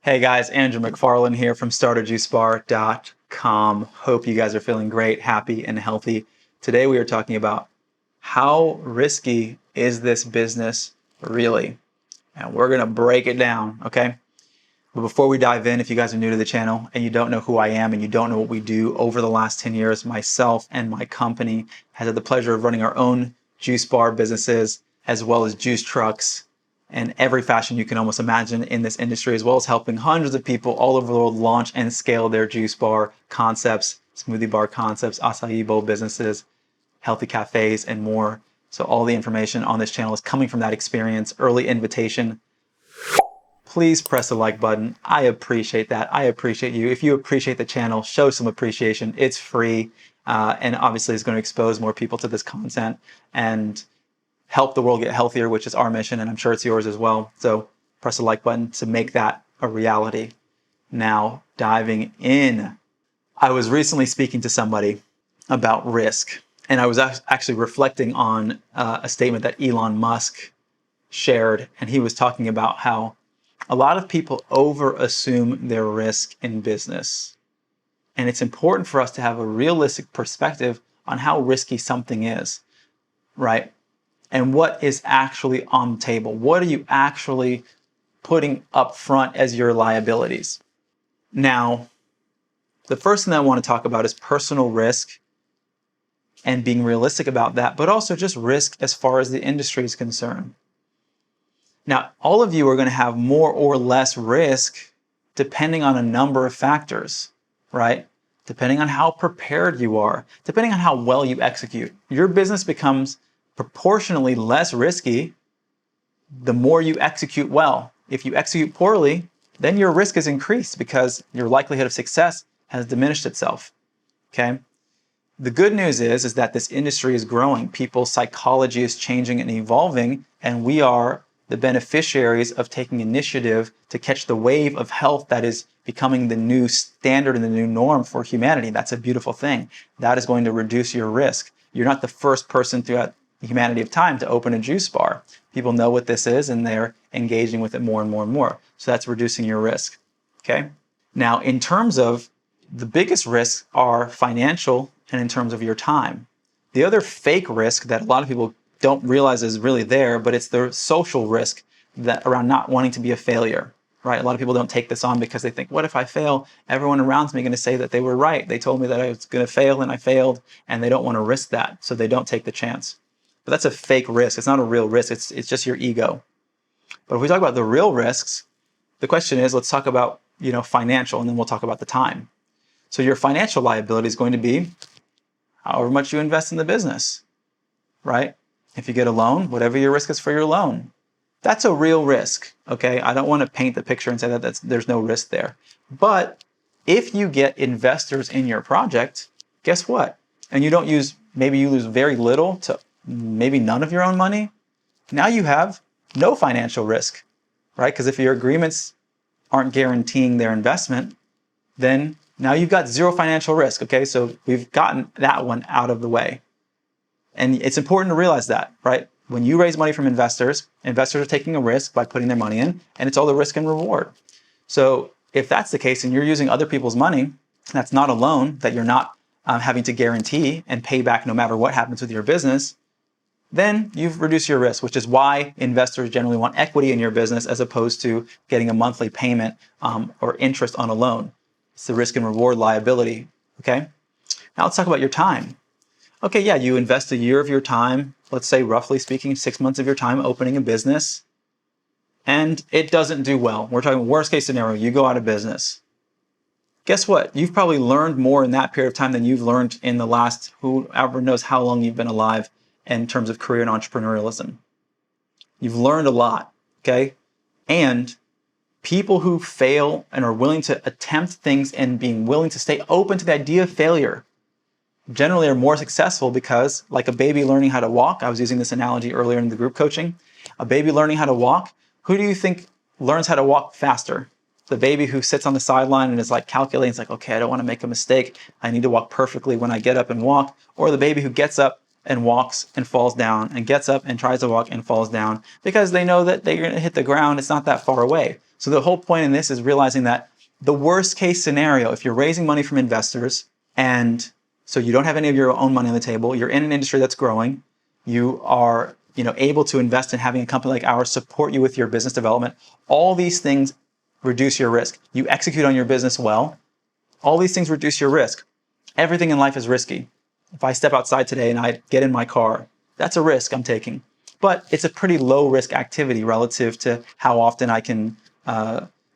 Hey guys, Andrew McFarland here from StartAJuiceBar.com. Hope you guys are feeling great, happy, and healthy. Today we are talking about how risky is this business really? And we're going to break it down, okay? But before we dive in, if you guys are new to the channel and you don't know who I am and you don't know what we do, over the last 10 years, myself and my company has had the pleasure of running our own juice bar businesses as well as juice trucks and every fashion you can almost imagine in this industry, as well as helping hundreds of people all over the world launch and scale their juice bar concepts, smoothie bar concepts, acai bowl businesses, healthy cafes, and more. So all the information on this channel is coming from that experience, early invitation. Please press the like button. I appreciate that. I appreciate you. If you appreciate the channel, show some appreciation. It's free, and obviously it's going to expose more people to this content and help the world get healthier, which is our mission, and I'm sure it's yours as well. So press the like button to make that a reality. Now, diving in. I was recently speaking to somebody about risk, and I was actually reflecting on a statement that Elon Musk shared, and he was talking about how a lot of people over-assume their risk in business. And it's important for us to have a realistic perspective on how risky something is, right? And what is actually on the table? What are you actually putting up front as your liabilities? Now, the first thing that I want to talk about is personal risk and being realistic about that, but also just risk as far as the industry is concerned. Now, all of you are going to have more or less risk depending on a number of factors, right? Depending on how prepared you are, depending on how well you execute. Your business becomes proportionally less risky the more you execute well. If you execute poorly, then your risk is increased because your likelihood of success has diminished itself, okay? The good news is that this industry is growing. People's psychology is changing and evolving, and we are the beneficiaries of taking initiative to catch the wave of health that is becoming the new standard and the new norm for humanity. That's a beautiful thing. That is going to reduce your risk. You're not the first person throughout the humanity of time to open a juice bar. People know what this is and they're engaging with it more and more and more. So that's reducing your risk, okay? Now, in terms of the biggest risks are financial and in terms of your time. The other fake risk that a lot of people don't realize is really there, but it's the social risk that around not wanting to be a failure, right? A lot of people don't take this on because they think, what if I fail? Everyone around me is going to say that they were right. They told me that I was going to fail and I failed, and they don't want to risk that, so they don't take the chance. But that's a fake risk. It's not a real risk. It's just your ego. But if we talk about the real risks, the question is, let's talk about, financial, and then we'll talk about the time. So your financial liability is going to be however much you invest in the business, right? If you get a loan, whatever your risk is for your loan, that's a real risk, okay? I don't want to paint the picture and say that there's no risk there. But if you get investors in your project, guess what? And maybe you lose very little to maybe none of your own money. Now you have no financial risk, right? Because if your agreements aren't guaranteeing their investment, then now you've got zero financial risk, okay? So we've gotten that one out of the way. And it's important to realize that, right? When you raise money from investors are taking a risk by putting their money in, and it's all the risk and reward. So if that's the case and you're using other people's money, that's not a loan that you're not having to guarantee and pay back no matter what happens with your business, then you've reduced your risk, which is why investors generally want equity in your business as opposed to getting a monthly payment or interest on a loan. It's the risk and reward liability, okay? Now let's talk about your time. Okay, yeah, you invest a year of your time, let's say roughly speaking, 6 months of your time opening a business, and it doesn't do well. We're talking worst case scenario, you go out of business. Guess what? You've probably learned more in that period of time than you've learned in the last whoever knows how long you've been alive in terms of career and entrepreneurialism. You've learned a lot, okay? And people who fail and are willing to attempt things and being willing to stay open to the idea of failure generally are more successful because, like a baby learning how to walk, I was using this analogy earlier in the group coaching, a baby learning how to walk, who do you think learns how to walk faster? The baby who sits on the sideline and is like calculating, it's like, okay, I don't want to make a mistake. I need to walk perfectly when I get up and walk. Or the baby who gets up and walks and falls down and gets up and tries to walk and falls down because they know that they're going to hit the ground. It's not that far away. So the whole point in this is realizing that the worst case scenario, if you're raising money from investors and so you don't have any of your own money on the table, you're in an industry that's growing, you are able to invest in having a company like ours support you with your business development, all these things reduce your risk. You execute on your business well, all these things reduce your risk. Everything in life is risky. If I step outside today and I get in my car, that's a risk I'm taking. But it's a pretty low risk activity relative to how often I can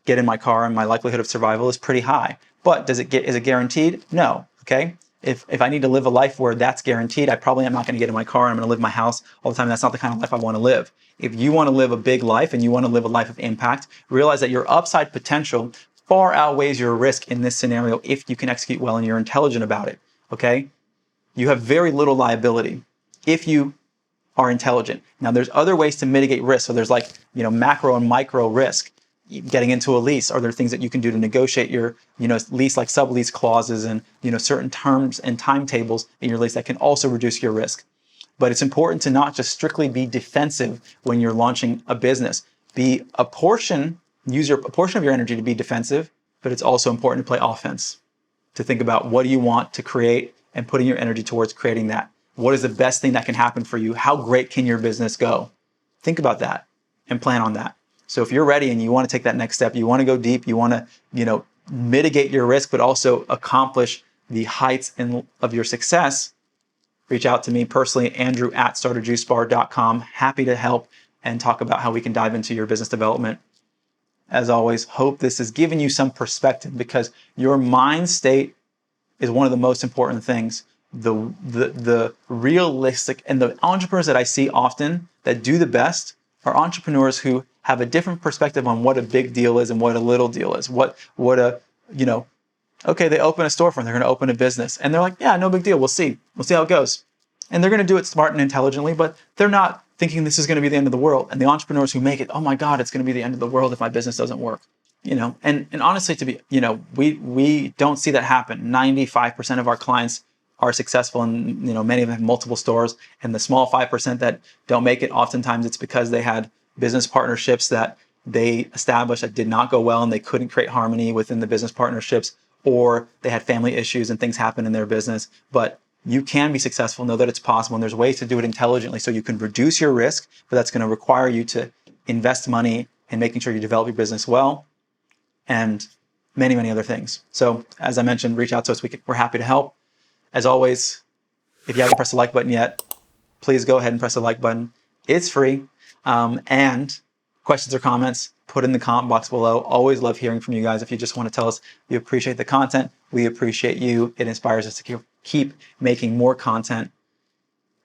get in my car, and my likelihood of survival is pretty high. But is it guaranteed? No. Okay. If I need to live a life where that's guaranteed, I probably am not going to get in my car and I'm going to live in my house all the time. That's not the kind of life I want to live. If you want to live a big life and you want to live a life of impact, realize that your upside potential far outweighs your risk in this scenario if you can execute well and you're intelligent about it. Okay. You have very little liability if you are intelligent. Now, there's other ways to mitigate risk. So there's macro and micro risk. Getting into a lease, are there things that you can do to negotiate your lease, like sublease clauses and certain terms and timetables in your lease that can also reduce your risk. But it's important to not just strictly be defensive when you're launching a business. Use a portion of your energy to be defensive, but it's also important to play offense, to think about what do you want to create and putting your energy towards creating that. What is the best thing that can happen for you? How great can your business go? Think about that and plan on that. So if you're ready and you want to take that next step, you want to go deep, you want to, mitigate your risk, but also accomplish the heights of your success, reach out to me personally, Andrew at StartAJuiceBar.com. Happy to help and talk about how we can dive into your business development. As always, hope this has given you some perspective, because your mind state is one of the most important things. The realistic, and the entrepreneurs that I see often that do the best are entrepreneurs who have a different perspective on what a big deal is and what a little deal is. Okay, they open a storefront, they're going to open a business, and they're like, yeah, no big deal. We'll see how it goes. And they're going to do it smart and intelligently, but they're not thinking this is going to be the end of the world. And the entrepreneurs who make it, oh my God, it's going to be the end of the world if my business doesn't work. And honestly, we don't see that happen. 95% of our clients are successful, and many of them have multiple stores. And the small 5% that don't make it, oftentimes it's because they had business partnerships that they established that did not go well, and they couldn't create harmony within the business partnerships, or they had family issues and things happen in their business. But you can be successful, know that it's possible, and there's ways to do it intelligently so you can reduce your risk, but that's going to require you to invest money in making sure you develop your business well, and many, many other things. So as I mentioned, reach out to us. We're happy to help. As always, if you haven't pressed the like button yet, please go ahead and press the like button. It's free. And questions or comments, put in the comment box below. Always love hearing from you guys. If you just want to tell us you appreciate the content, we appreciate you. It inspires us to keep making more content.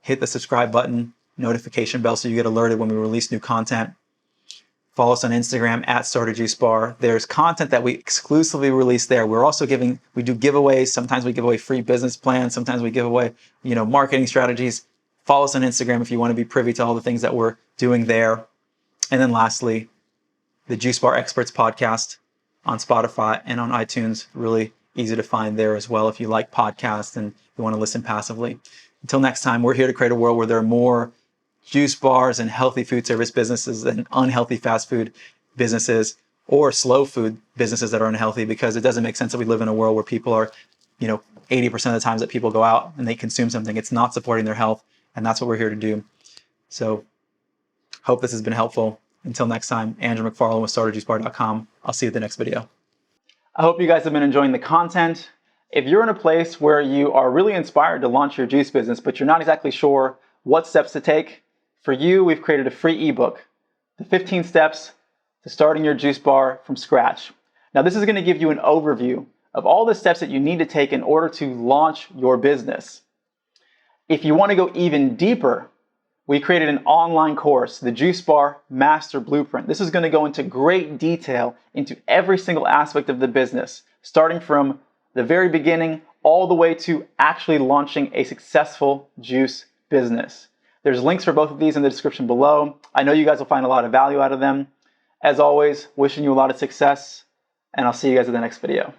Hit the subscribe button, notification bell so you get alerted when we release new content. Follow us on Instagram at StartAJuiceBar. There's content that we exclusively release there. We do giveaways. Sometimes we give away free business plans. Sometimes we give away, marketing strategies. Follow us on Instagram if you want to be privy to all the things that we're doing there. And then lastly, the Juice Bar Experts podcast on Spotify and on iTunes. Really easy to find there as well if you like podcasts and you want to listen passively. Until next time, we're here to create a world where there are more juice bars and healthy food service businesses and unhealthy fast food businesses, or slow food businesses that are unhealthy, because it doesn't make sense that we live in a world where people are, 80% of the times that people go out and they consume something, it's not supporting their health. And that's what we're here to do. So hope this has been helpful. Until next time, Andrew McFarland with StartAJuiceBar.com. I'll see you at the next video. I hope you guys have been enjoying the content. If you're in a place where you are really inspired to launch your juice business, but you're not exactly sure what steps to take, for you, we've created a free ebook, the 15 steps to starting your juice bar from scratch. Now, this is going to give you an overview of all the steps that you need to take in order to launch your business. If you want to go even deeper, we created an online course, the Juice Bar Master Blueprint. This is going to go into great detail into every single aspect of the business, starting from the very beginning all the way to actually launching a successful juice business. There's links for both of these in the description below. I know you guys will find a lot of value out of them. As always, wishing you a lot of success, and I'll see you guys in the next video.